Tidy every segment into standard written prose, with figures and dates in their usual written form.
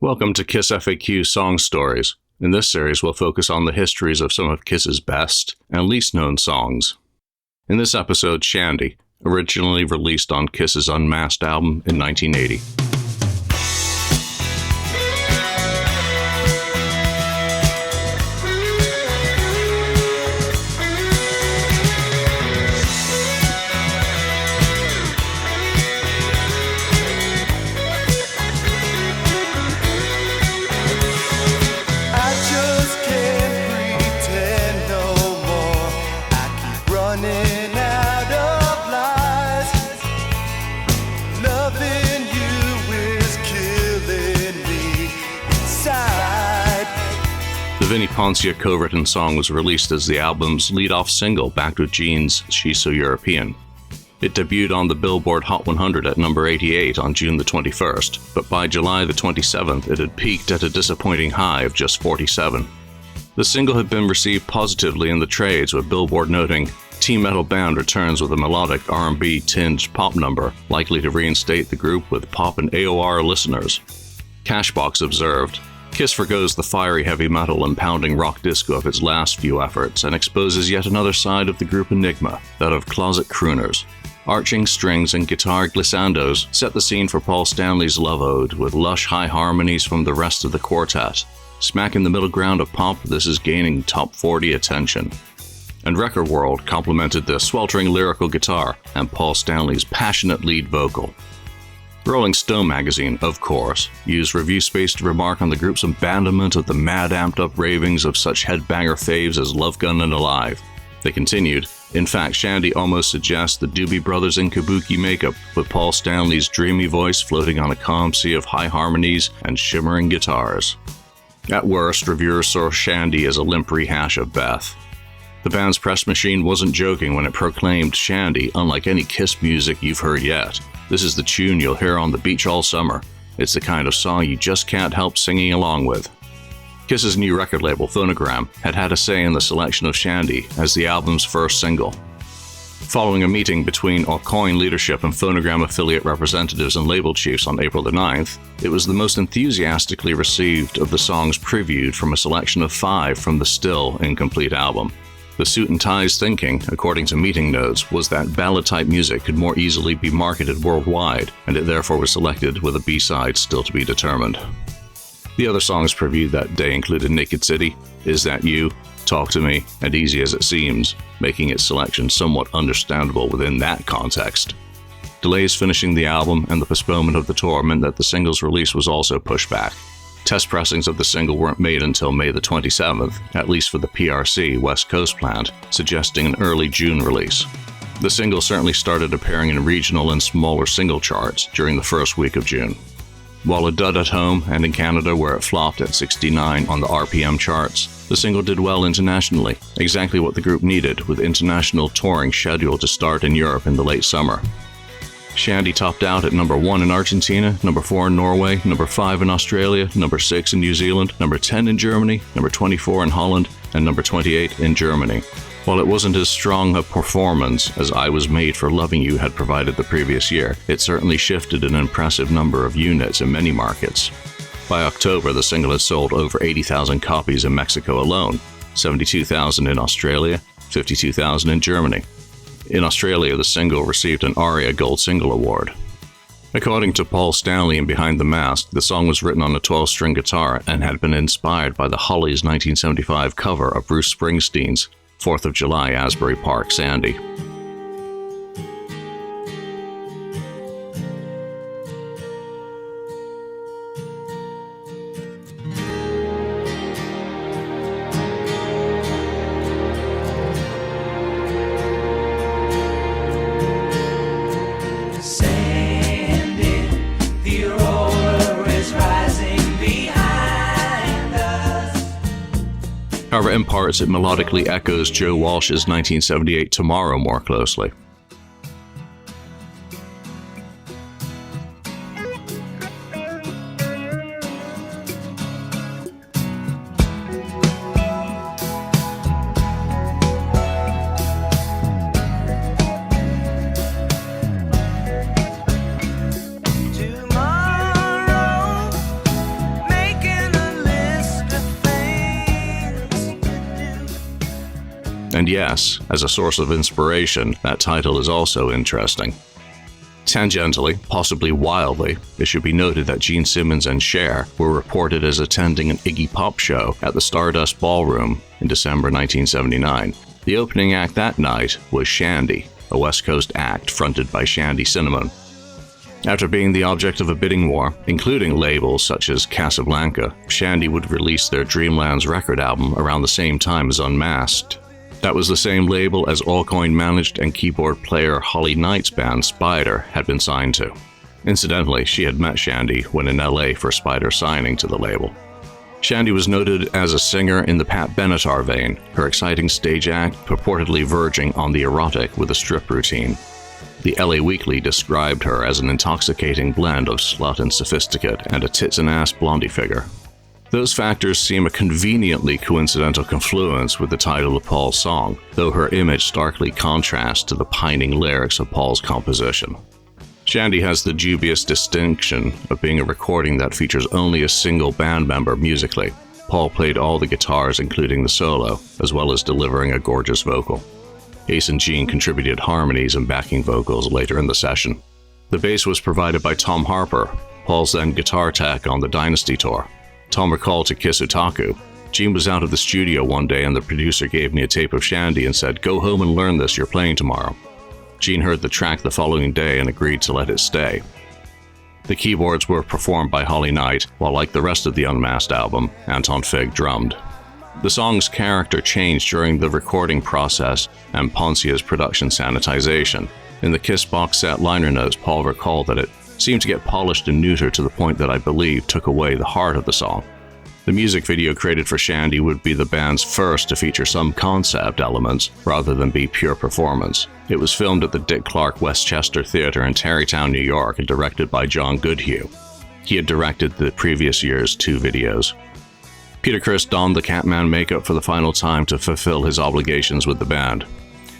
Welcome to KissFAQ Song Stories. In this series, we'll focus on the histories of some of Kiss's best and least known songs. In this episode, Shandi, originally released on Kiss's Unmasked album in 1980. The Vinnie Poncia co-written song was released as the album's lead-off single, backed with Gene's She's So European. It debuted on the Billboard Hot 100 at number 88 on June the 21st, but by July the 27th it had peaked at a disappointing high of just 47. The single had been received positively in the trades, with Billboard noting, "Teen metal band returns with a melodic R&B tinged pop number, likely to reinstate the group with pop and AOR listeners." Cashbox observed, Kiss forgoes the fiery heavy metal and pounding rock disco of its last few efforts and exposes yet another side of the group enigma, that of closet crooners. Arching strings and guitar glissandos set the scene for Paul Stanley's Love Ode, with lush high harmonies from the rest of the quartet. Smack in the middle ground of pop, this is gaining top 40 attention. And Record World complimented the sweltering lyrical guitar and Paul Stanley's passionate lead vocal. Rolling Stone magazine, of course, used review space to remark on the group's abandonment of the mad amped-up ravings of such headbanger faves as Love Gun and Alive. They continued, "In fact, Shandi almost suggests the Doobie Brothers in kabuki makeup, with Paul Stanley's dreamy voice floating on a calm sea of high harmonies and shimmering guitars." At worst, reviewers saw Shandi as a limp rehash of Beth. The band's press machine wasn't joking when it proclaimed Shandi unlike any Kiss music you've heard yet. This is the tune you'll hear on the beach all summer. It's the kind of song you just can't help singing along with. Kiss's new record label, Phonogram, had a say in the selection of Shandi as the album's first single. Following a meeting between Aucoin leadership and Phonogram affiliate representatives and label chiefs on April the 9th, it was the most enthusiastically received of the songs previewed from a selection of 5 from the still incomplete album. The suit and ties thinking, according to meeting notes, was that ballad-type music could more easily be marketed worldwide, and it therefore was selected with a B-side still to be determined. The other songs previewed that day included Naked City, Is That You, Talk to Me, and Easy As It Seems, making its selection somewhat understandable within that context. Delays finishing the album and the postponement of the tour meant that the single's release was also pushed back. Test pressings of the single weren't made until May the 27th, at least for the PRC West Coast plant, suggesting an early June release. The single certainly started appearing in regional and smaller single charts during the first week of June. While a dud at home and in Canada, where it flopped at 69 on the RPM charts, the single did well internationally, exactly what the group needed, with international touring scheduled to start in Europe in the late summer. Shandi topped out at number 1 in Argentina, number 4 in Norway, number 5 in Australia, number 6 in New Zealand, number 10 in Germany, number 24 in Holland, and number 28 in Germany. While it wasn't as strong a performance as I Was Made for Loving You had provided the previous year, it certainly shifted an impressive number of units in many markets. By October, the single had sold over 80,000 copies in Mexico alone, 72,000 in Australia, 52,000 in Germany. In Australia, the single received an ARIA Gold Single Award. According to Paul Stanley in Behind the Mask, the song was written on a 12-string guitar and had been inspired by the Hollies' 1975 cover of Bruce Springsteen's 4th of July Asbury Park Sandy. However, in parts, it melodically echoes Joe Walsh's 1978 Tomorrow more closely. Tomorrow And yes, as a source of inspiration, that title is also interesting. Tangentially, possibly wildly, it should be noted that Gene Simmons and Cher were reported as attending an Iggy Pop show at the Stardust Ballroom in December 1979. The opening act that night was Shandi, a West Coast act fronted by Shandi Cinnamon. After being the object of a bidding war, including labels such as Casablanca, Shandi would release their Dreamlands record album around the same time as Unmasked. That was the same label as Allcoin managed and keyboard player Holly Knight's band Spider had been signed to. Incidentally, she had met Shandi when in LA for Spider's signing to the label. Shandi was noted as a singer in the Pat Benatar vein, her exciting stage act purportedly verging on the erotic with a strip routine. The LA Weekly described her as an intoxicating blend of slut and sophisticate and a tits-and-ass blondie figure. Those factors seem a conveniently coincidental confluence with the title of Paul's song, though her image starkly contrasts to the pining lyrics of Paul's composition. Shandi has the dubious distinction of being a recording that features only a single band member musically. Paul played all the guitars including the solo, as well as delivering a gorgeous vocal. Ace and Gene contributed harmonies and backing vocals later in the session. The bass was provided by Tom Harper, Paul's then guitar tech on the Dynasty tour. Tom recalled to KissFAQ, "Gene was out of the studio one day and the producer gave me a tape of Shandi and said, 'Go home and learn this, you're playing tomorrow.' Gene heard the track the following day and agreed to let it stay." The keyboards were performed by Holly Knight, while like the rest of the Unmasked album, Anton Fig drummed. The song's character changed during the recording process and Poncia's production sanitization. In the Kiss box set liner notes, Paul recalled that it seemed to get polished and neutered to the point that I believe took away the heart of the song. The music video created for Shandi would be the band's first to feature some concept elements rather than be pure performance. It was filmed at the Dick Clark Westchester Theater in Tarrytown, New York, and directed by John Goodhue. He had directed the previous year's 2 videos. Peter Criss donned the Catman makeup for the final time to fulfill his obligations with the band.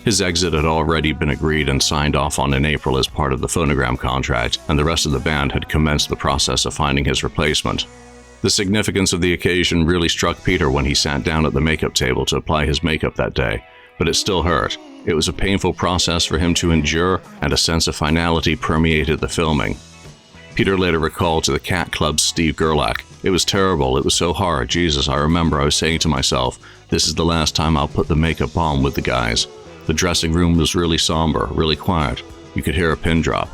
His exit had already been agreed and signed off on in April as part of the Phonogram contract, and the rest of the band had commenced the process of finding his replacement. The significance of the occasion really struck Peter when he sat down at the makeup table to apply his makeup that day, but it still hurt. It was a painful process for him to endure, and a sense of finality permeated the filming. Peter later recalled to the Cat Club's Steve Gerlach, "It was terrible, it was so hard, Jesus, I remember I was saying to myself, this is the last time I'll put the makeup on with the guys. The dressing room was really somber, really quiet. You could hear a pin drop.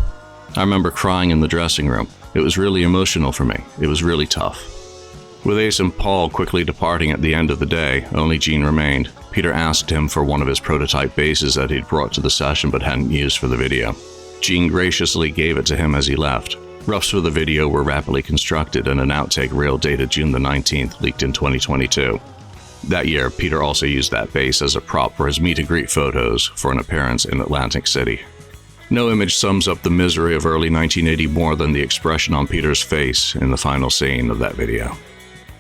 I remember crying in the dressing room. It was really emotional for me. It was really tough." With Ace and Paul quickly departing at the end of the day, only Gene remained. Peter asked him for one of his prototype basses that he'd brought to the session but hadn't used for the video. Gene graciously gave it to him as he left. Roughs for the video were rapidly constructed and an outtake reel dated June the 19th leaked in 2022. That year, Peter also used that bass as a prop for his meet-and-greet photos for an appearance in Atlantic City. No image sums up the misery of early 1980 more than the expression on Peter's face in the final scene of that video.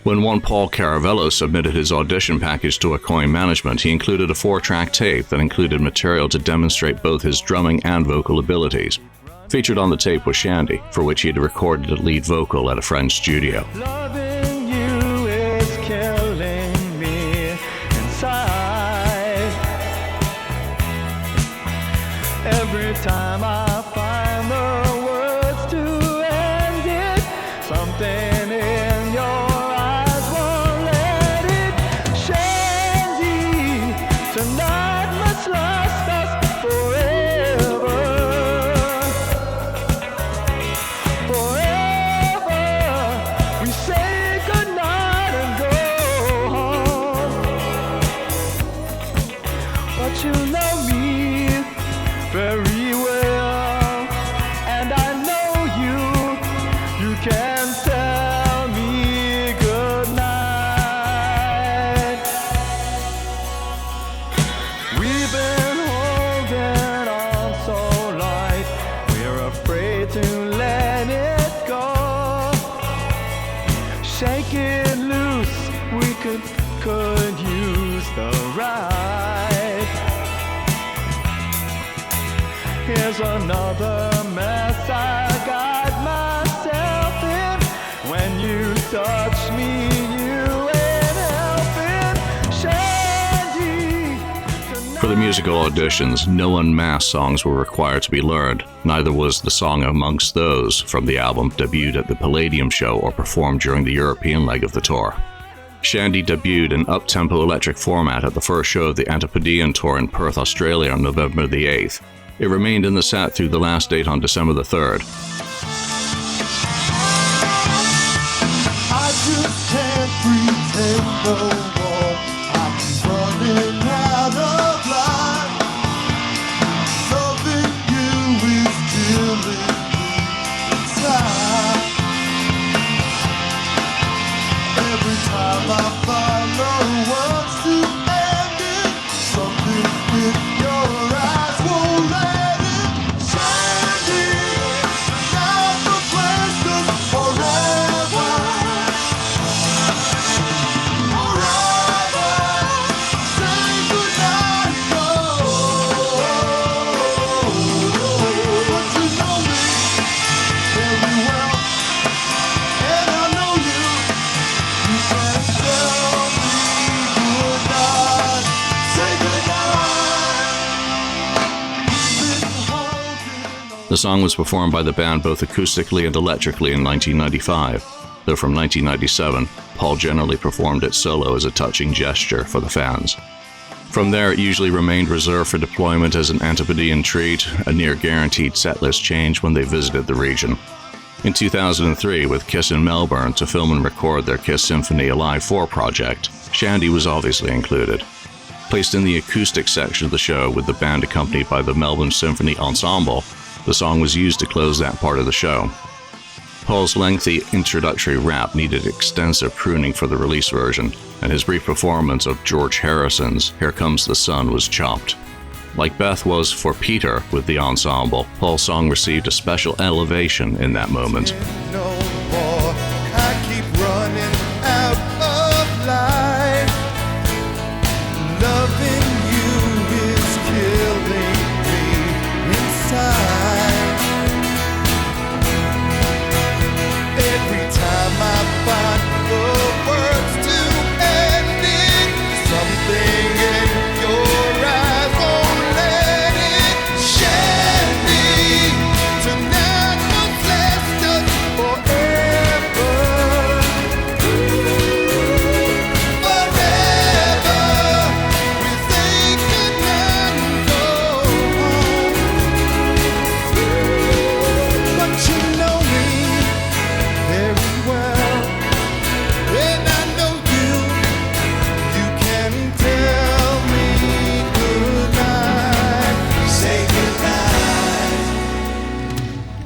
When one Paul Caravello submitted his audition package to Auditioning management, he included a 4-track tape that included material to demonstrate both his drumming and vocal abilities. Featured on the tape was Shandi, for which he had recorded a lead vocal at a friend's studio. Loving you is killing me inside. Every time I find the words to end it, something in your eyes won't let it. Shandi, tonight must last us forever. Forever, we say goodnight and go home. But you know me very well, and I know you can tell me goodnight. We've been holding on so light, we're afraid to let it go. Shake it loose, we could use the ride. Here's another mess I got myself in. When you touch me, you ain't helping. Shandi, For the musical auditions, no Unmasked songs were required to be learned. Neither was the song amongst those from the album debuted at the Palladium show or performed during the European leg of the tour. Shandi debuted in up-tempo electric format at the first show of the Antipodean tour in Perth, Australia on November the 8th. It remained in the set through the last date on December the 3rd. I just can't pretend no more. I'm running out of line. Loving you is killing me inside. Every time I find the words to end it, something in your eyes won't let it shine in. Not the place that's forever. The song was performed by the band both acoustically and electrically in 1995, though from 1997, Paul generally performed it solo as a touching gesture for the fans. From there, it usually remained reserved for deployment as an Antipodean treat, a near-guaranteed setlist change when they visited the region. In 2003, with Kiss in Melbourne to film and record their Kiss Symphony Alive 4 project, Shandi was obviously included. Placed in the acoustic section of the show with the band accompanied by the Melbourne Symphony Ensemble, the song was used to close that part of the show. Paul's lengthy introductory rap needed extensive pruning for the release version, and his brief performance of George Harrison's Here Comes the Sun was chopped. Like Beth was for Peter with the ensemble, Paul's song received a special elevation in that moment. No more, I keep running out of life. Loving you is killing me inside. Every time I find the words to end it, something in your eyes won't let it shine me. Tonight won't last us forever. Forever. We say goodnight and go home. But you know me very well, and I know you can tell me goodnight, say goodnight.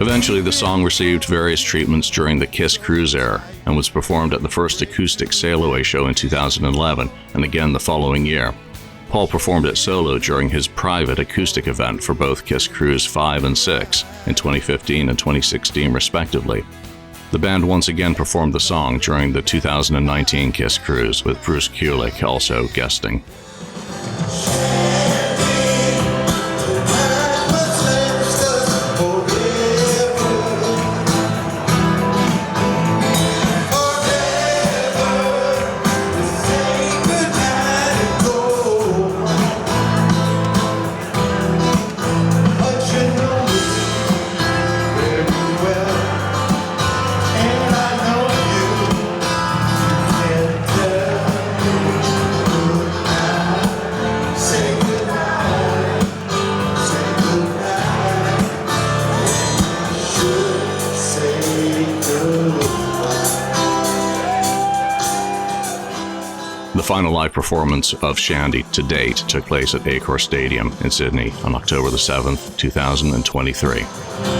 Eventually, the song received various treatments during the Kiss Cruise era and was performed at the first acoustic Sail Away show in 2011 and again the following year. Paul performed it solo during his private acoustic event for both Kiss Cruise 5 and 6 in 2015 and 2016 respectively. The band once again performed the song during the 2019 Kiss Cruise, with Bruce Kulick also guesting. The final live performance of Shandi to date took place at Accor Stadium in Sydney on October the 7th, 2023.